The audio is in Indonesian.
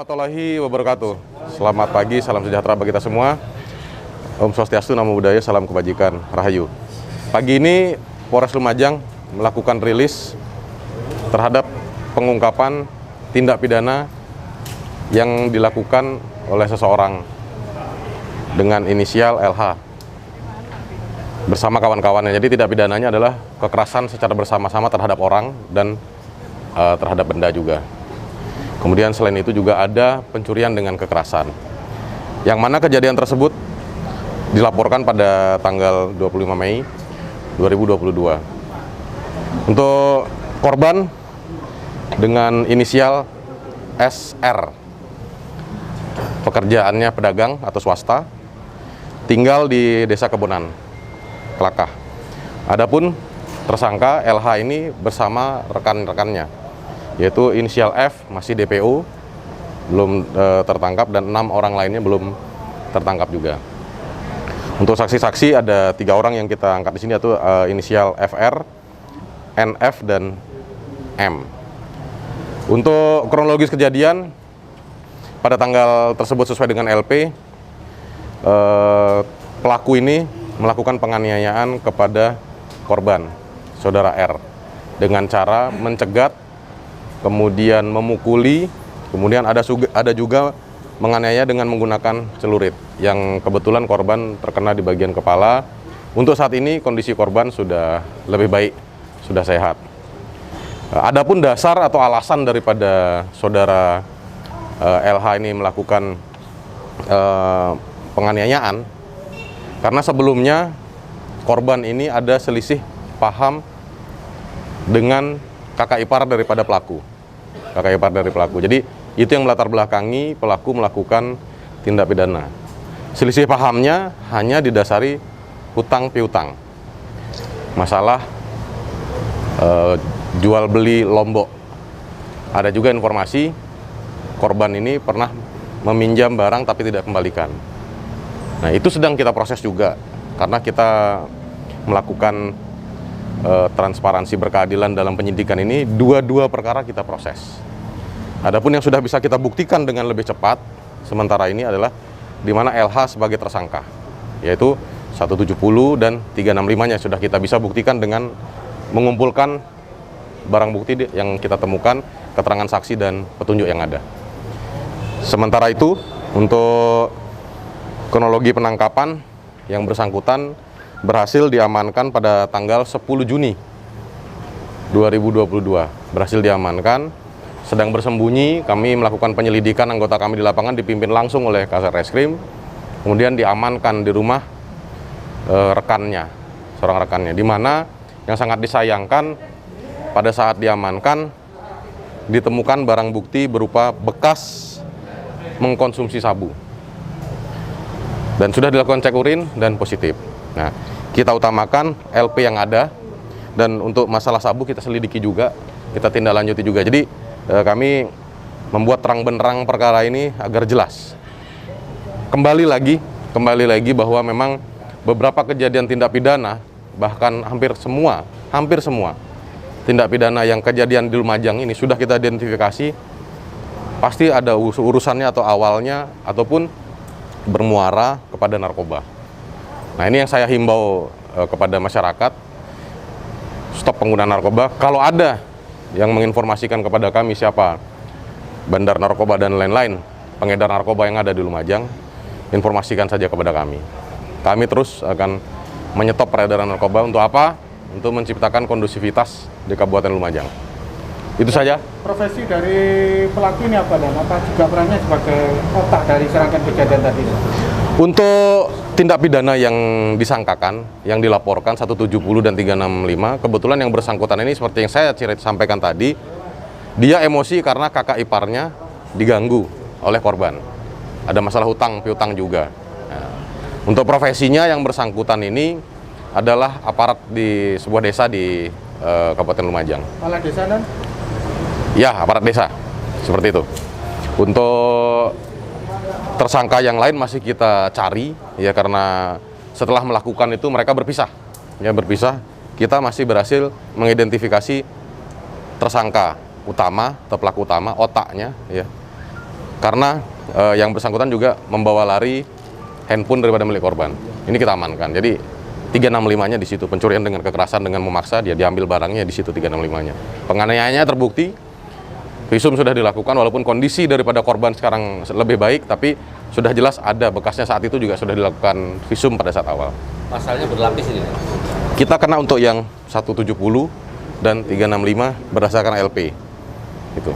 warahmatullahi wabarakatuh. Selamat pagi, salam sejahtera bagi kita semua. Om Swastiastu, Namo Buddhaya, salam kebajikan, Rahayu. Pagi ini Polres Lumajang melakukan rilis terhadap pengungkapan tindak pidana yang dilakukan oleh seseorang dengan inisial LH bersama kawan-kawannya. Jadi tindak pidananya adalah kekerasan secara bersama-sama terhadap orang dan terhadap benda juga. Kemudian selain itu juga ada pencurian dengan kekerasan. Yang mana kejadian tersebut dilaporkan pada tanggal 25 Mei 2022. Untuk korban dengan inisial SR, pekerjaannya pedagang atau swasta, tinggal di Desa Kebonan, Kelakah. Adapun tersangka LH ini bersama rekan-rekannya, yaitu inisial F masih DPO, belum tertangkap, dan 6 orang lainnya belum tertangkap juga. Untuk saksi-saksi ada 3 orang yang kita angkat di sini, yaitu inisial FR, NF, dan M. Untuk kronologis kejadian, pada tanggal tersebut sesuai dengan LP, pelaku ini melakukan penganiayaan kepada korban, saudara R, dengan cara mencegat, kemudian memukuli, kemudian ada juga menganiaya dengan menggunakan celurit, yang kebetulan korban terkena di bagian kepala. Untuk saat ini kondisi korban sudah lebih baik, sudah sehat. Adapun dasar atau alasan daripada saudara LH ini melakukan penganiayaan, karena sebelumnya korban ini ada selisih paham dengan kakak ipar daripada pelaku. Jadi itu yang melatar belakangi pelaku melakukan tindak pidana. Selisih pahamnya hanya didasari hutang piutang, masalah jual beli lombok. Ada juga informasi korban ini pernah meminjam barang tapi tidak kembalikan. Nah, itu sedang kita proses juga, karena kita melakukan transparansi berkeadilan dalam penyidikan ini. Dua perkara kita proses. Adapun yang sudah bisa kita buktikan dengan lebih cepat sementara ini adalah di mana LH sebagai tersangka, yaitu 170 dan 365-nya sudah kita bisa buktikan dengan mengumpulkan barang bukti yang kita temukan, keterangan saksi dan petunjuk yang ada. Sementara itu, untuk kronologi penangkapan, yang bersangkutan berhasil diamankan pada tanggal 10 Juni 2022. Berhasil diamankan. Sedang bersembunyi, kami melakukan penyelidikan, anggota kami di lapangan dipimpin langsung oleh Kasat Reskrim, kemudian diamankan di rumah rekannya, seorang rekannya, di mana yang sangat disayangkan pada saat diamankan ditemukan barang bukti berupa bekas mengkonsumsi sabu, dan sudah dilakukan cek urin dan positif. Nah, kita utamakan LP yang ada, dan untuk masalah sabu kita selidiki juga, kita tindak lanjuti juga. Jadi kami membuat terang benderang perkara ini agar jelas. Kembali lagi bahwa memang beberapa kejadian tindak pidana, bahkan hampir semua tindak pidana yang kejadian di Lumajang ini sudah kita identifikasi, pasti ada urusannya atau awalnya ataupun bermuara kepada narkoba. Nah, ini yang saya himbau kepada masyarakat, stop penggunaan narkoba. Kalau ada yang menginformasikan kepada kami siapa bandar narkoba dan lain-lain, pengedar narkoba yang ada di Lumajang, informasikan saja kepada kami. Kami terus akan menyetop peredaran narkoba. Untuk apa? Untuk menciptakan kondusivitas di Kabupaten Lumajang. Itu saja. Profesi dari pelaku ini apa, dan apa juga perannya sebagai otak dari serangkaian kejadian tadi? Untuk tindak pidana yang disangkakan, yang dilaporkan 170 dan 365, kebetulan yang bersangkutan ini seperti yang saya sampaikan tadi, dia emosi karena kakak iparnya diganggu oleh korban. Ada masalah hutang piutang juga. Nah, untuk profesinya yang bersangkutan ini adalah aparat di sebuah desa di Kabupaten Lumajang. Kepala desa dan? Ya, aparat desa, seperti itu. Untuk tersangka yang lain masih kita cari, ya, karena setelah melakukan itu mereka berpisah. Kita masih berhasil mengidentifikasi tersangka utama atau pelaku utama, otaknya, ya, karena yang bersangkutan juga membawa lari handphone daripada milik korban. Ini kita amankan. Jadi 365-nya di situ, pencurian dengan kekerasan dengan memaksa, dia diambil barangnya di situ 365-nya. Penganiayaannya terbukti, visum sudah dilakukan walaupun kondisi daripada korban sekarang lebih baik, tapi sudah jelas ada bekasnya saat itu juga sudah dilakukan visum pada saat awal. Pasalnya berlapis ini. Kita kena untuk yang 170 dan 365 berdasarkan LP. Itu.